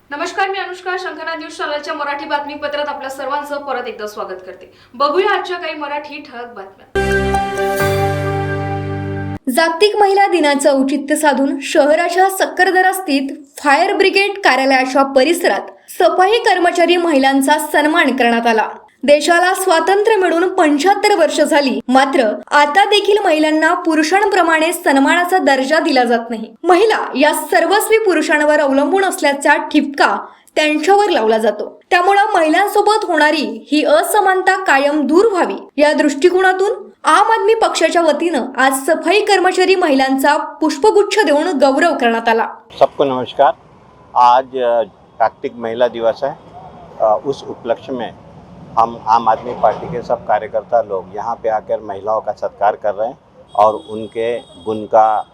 नमस्कार, मी अनुष्का. शंखनाद न्यूज चॅनलच्या मराठी बातमीपत्रात आपल्या सर्वांचं परत एकदा स्वागत करते. बघूया आजच्या काही मराठी ठळक बातम्या. जागतिक महिला दिनाचं औचित्य साधून शहराच्या सक्करदरा स्थित फायर ब्रिगेड कार्यालयाच्या परिसरात सफाई कर्मचारी महिलांचा सन्मान करण्यात आला. देशाला स्वातंत्र्य मिळून 75 वर्ष झाली, मात्र आता देखील महिलांना पुरुषांप्रमाणे सन्मानाचा दर्जा दिला जात नाही. महिला या सर्वस्वी पुरुषांवर अवलंबून असल्याचा ठिपका त्यांच्यावर लावला जातो. त्यामुळे महिलांसोबत होणारी ही असमानता कायम दूर व्हावी या दृष्टिकोनातून आम आदमी पक्षाच्या वतीनं आज सफाई कर्मचारी महिलांचा पुष्पगुच्छ देऊन गौरव करण्यात आला. सबको नमस्कार. आज जागतिक महिला दिवस है. उस उपलक्ष्य में हम आम आदमी पार्टी के सब कार्यकर्ता लोग यहाँ पे आकर महिलाओं का सत्कार कर रहे हैं और उनके गुण का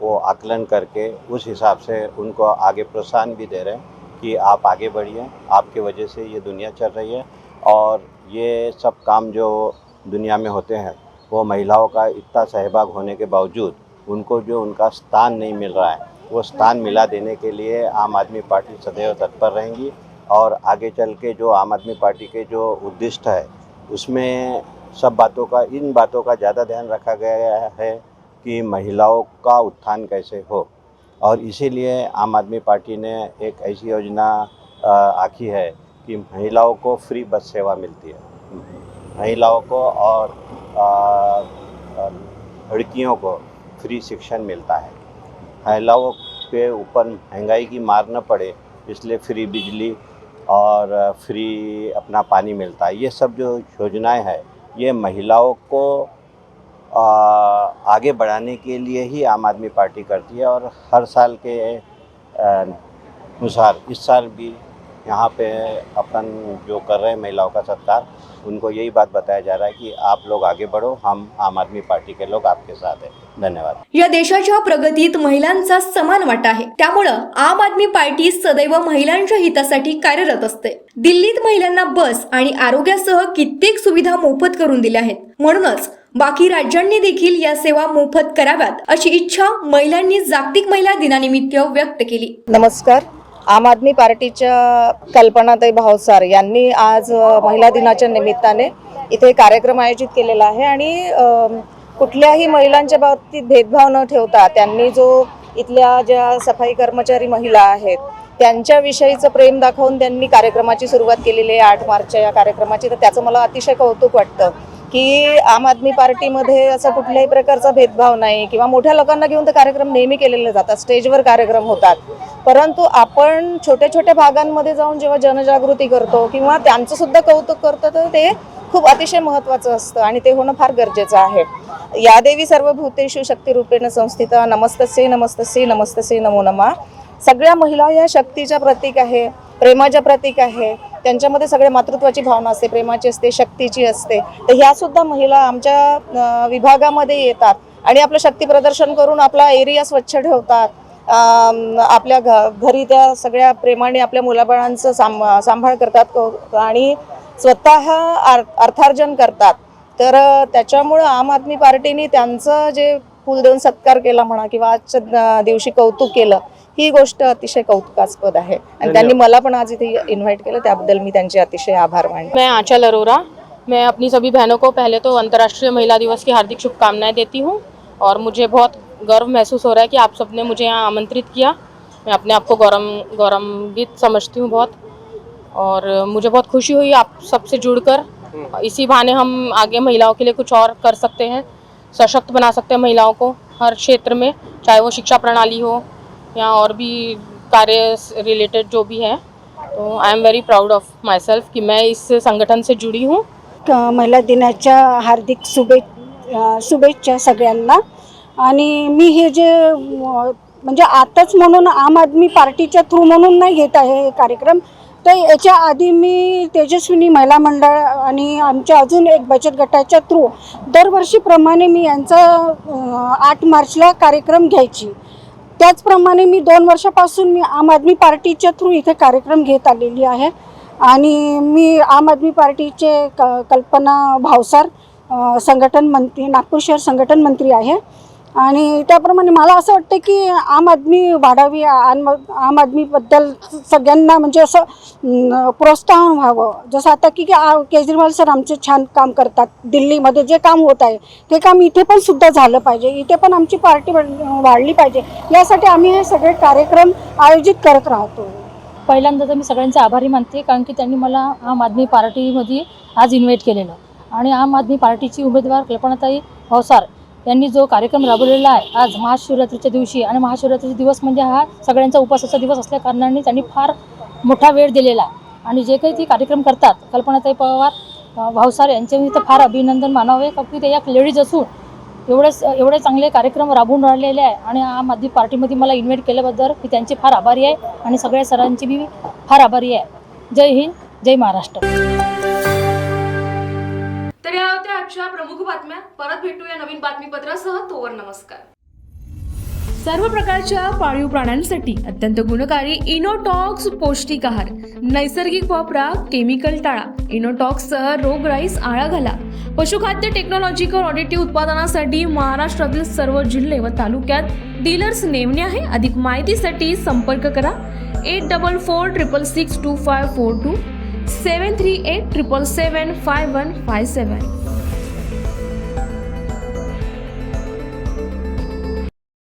वो आकलन करके उस हिसाब से उनको आगे प्रोत्साहन भी दे रहे हैं कि आप आगे बढ़िए, आपके वजह से ये दुनिया चल रही है. और ये सब काम जो दुनिया में होते हैं वो महिलाओं का इतना सहभाग होने के बावजूद उनको जो उनका स्थान नहीं मिल रहा है, वो स्थान मिला देने के लिए आम आदमी पार्टी सदैव तत्पर रहेंगी. और आगे चल के जो आम आदमी पार्टी के जो उद्दिष्ट है उसमें इन बातों का ज़्यादा ध्यान रखा गया है कि महिलाओं का उत्थान कैसे हो. और इसीलिए आम आदमी पार्टी ने एक ऐसी योजना आखी है कि महिलाओं को फ्री बस सेवा मिलती है. महिलाओं को और लड़कियों को फ्री शिक्षण मिलता है. महिलाओं के ऊपर महंगाई की मार न पड़े इसलिए फ्री बिजली और फ्री अपना पानी मिलता है. ये सब जो योजनाएं हैं ये महिलाओं को आगे बढ़ाने के लिए ही आम आदमी पार्टी करती है. और हर साल के अनुसार इस साल भी यहाँ पे अपन जो कर रहे हैं महिलाओं का सत्कार, उनको यही बात बताया जा रहा है कि आप लोग आगे बढ़ो, हम आम आदमी पार्टी के लोग आपके साथ हैं. धन्यवाद. या देशाच्या प्रगतीत महिलांचा समान वाटा आहे, त्यामुळे आम आदमी पार्टी सदैव महिलांच्या हितासाठी कार्यरत असते. दिल्लीत महिलांना बस आणि आरोग्यासह कित्येक सुविधा मोफत करून दिल्या आहेत. म्हणूनच बाकी राज्यांनी देखील या सेवा मोफत कराव्यात अशी इच्छा महिलांनी जागतिक महिला दिनानिमित्त व्यक्त केली. नमस्कार. आम आदमी पार्टीच्या कल्पनाताई भावसार यांनी आज महिला दिनाच्या निमित्ताने इथे कार्यक्रम आयोजित केलेला आहे आणि कुठल्याही महिलांच्या बाबतीत भेदभाव न ठेवता त्यांनी जो इथल्या ज्या सफाई कर्मचारी महिला आहेत त्यांच्याविषयीचं प्रेम दाखवून त्यांनी कार्यक्रमाची सुरुवात केलेली आहे 8 मार्चच्या या कार्यक्रमाची. तर त्याचं मला अतिशय कौतुक वाटतं की आम आदमी पार्टीमध्ये असा कुठल्याही प्रकारचा भेदभाव नाही किंवा मोठ्या लोकांना घेऊन ते कार्यक्रम नेहमी केलेले जातात, स्टेजवर कार्यक्रम होतात. परंतु आपण छोट्या छोट्या भागांमध्ये जाऊन जेव्हा जनजागृती करतो किंवा त्यांचं सुद्धा कौतुक करतो तर ते खूप अतिशय महत्त्वाचं असतं आणि ते होणं फार गरजेचं आहे. या देवी सर्वभूतेषु शक्तिरूपेण संस्थिता नमस्तस्यै नमस्तस्यै नमस्तस्यै नमो नमः. सगळ्या महिला या शक्तीच्या प्रतीक आहे, प्रेमाच्या प्रतीक आहे. त्यांच्यामध्ये सगळे मातृत्वाची भावना असते, प्रेमाची असते, शक्तीची असते. तर ह्या सुद्धा महिला आमच्या विभागामध्ये येतात आणि आपलं शक्ती प्रदर्शन करून आपला एरिया स्वच्छ ठेवतात. आपल्या घरी त्या सगळ्या प्रेमाने आपल्या मुलाबाळांचं सांभाळ करतात आणि स्वतः अर्थार्जन करतात. तर त्याच्यामुळं आम आदमी पार्टीने त्यांचं जे फूल देऊन सत्कार केला म्हणा किंवा आजच्या दिवशी कौतुक केलं, ही गोष्ट अतिशय कौतुकास्पद आहे आणि त्यांनी मला पण आज इथे इन्व्हाइट केलं, त्याबद्दल मी त्यांचे अतिशय आभार मानते. मैं आंचल अरोरा, मैं अपनी सभी बहनों को पहले तो अंतर्राष्ट्रीय महिला दिवस की हार्दिक शुभकामनाएं देती हूँ और मुझे बहुत गर्व महसूस हो रहा है कि आप सबने मुझे यहाँ आमंत्रित किया. मैं अपने आप को गौरवान्वित समझती हूँ बहुत, और मुझे बहुत खुशी हुई आप सबसे जुड़कर. इसी बहाने हम आगे महिलाओं के लिए कुछ और कर सकते हैं, सशक्त बना सकते हैं महिलाओं को हर क्षेत्र में, चाहे वो शिक्षा प्रणाली हो या और भी कार्य रिलेटेड जो भी है. तो I am very proud of my self कि मैं इस संगठन से जुड़ी हूँ. महिला दिनाच्या हार्दिक शुभेच्छा सगळ्यांना. आणि मी हे जे म्हणजे आताच म्हणून आम आदमी पार्टीच्या थ्रू म्हणून नाही घेत आहे हे कार्यक्रम, तर याच्या आधी मी तेजस्विनी महिला मंडळ आणि आमच्या अजून एक बचत गटाच्या थ्रू दरवर्षीप्रमाणे मी यांचा 8 मार्चला कार्यक्रम घ्यायची. त्याचप्रमाणे मी 2 वर्षापासून मी आम आदमी पार्टीच्या थ्रू इथे कार्यक्रम घेत आलेली आहे. आणि मी आम आदमी पार्टीचे कल्पना भावसार संघटन मंत्री, नागपूर शहर संघटन मंत्री आहे. आणि त्याप्रमाणे मला असं वाटतं की आम आदमी वाढावी, आम आदमीबद्दल सगळ्यांना म्हणजे असं प्रोत्साहन व्हावं. जसं आता की केजरीवाल सर आमचे छान काम करतात, दिल्लीमध्ये जे काम होत आहे ते काम इथे पण सुद्धा झालं पाहिजे, इथे पण आमची पार्टी वाढली पाहिजे. यासाठी आम्ही हे सगळे कार्यक्रम आयोजित करत राहतो. पहिल्यांदा तर मी सगळ्यांचे आभारी मानते, कारण की त्यांनी मला आम आदमी पार्टीमध्ये आज इन्व्हाइट केलेलं. आणि आम आदमी पार्टीची उमेदवार कल्पनाताई भावसार यांनी जो कार्यक्रम राबवलेला आहे आज महाशिवरात्रीच्या दिवशी, आणि महाशिवरात्रीचा दिवस म्हणजे हा सगळ्यांचा उपवासाचा दिवस असल्याकारणाने त्यांनी फार मोठा वेळ दिलेला आहे. आणि जे काही ती कार्यक्रम करतात कल्पनाताई भावसार यांचे मी तर फार अभिनंदन मानावे, कारण की ते एक लेडीज असून एवढे चांगले कार्यक्रम राबवून राहिलेले आहे. आणि आम आदमी पार्टीमध्ये मला इन्व्हाइट केल्याबद्दल मी त्यांची फार आभारी आहे आणि सगळ्या सरांची मी फार आभारी आहे. जय हिंद, जय महाराष्ट्र. तर या होत्या आजच्या प्रमुख बातम्या. परत भेटूया नवीन बातमीपत्रासह. तोवर नमस्कार. सर्व प्रकारच्या पाळीव प्राण्यांसाठी अत्यंत गुणकारी इनोटॉक्स पौष्टिक आहार. नैसर्गिक वापरा, केमिकल टाळा. इनोटॉक्ससह रोगराईस आळा घाला. पशुखाद्य टेक्नॉलॉजिकल ऑडिटिव्ह उत्पादनासाठी महाराष्ट्रातील सर्व जिल्हे व तालुक्यात डीलर्स नेमणे आहे. अधिक माहितीसाठी संपर्क करा 8446625542 73877755157.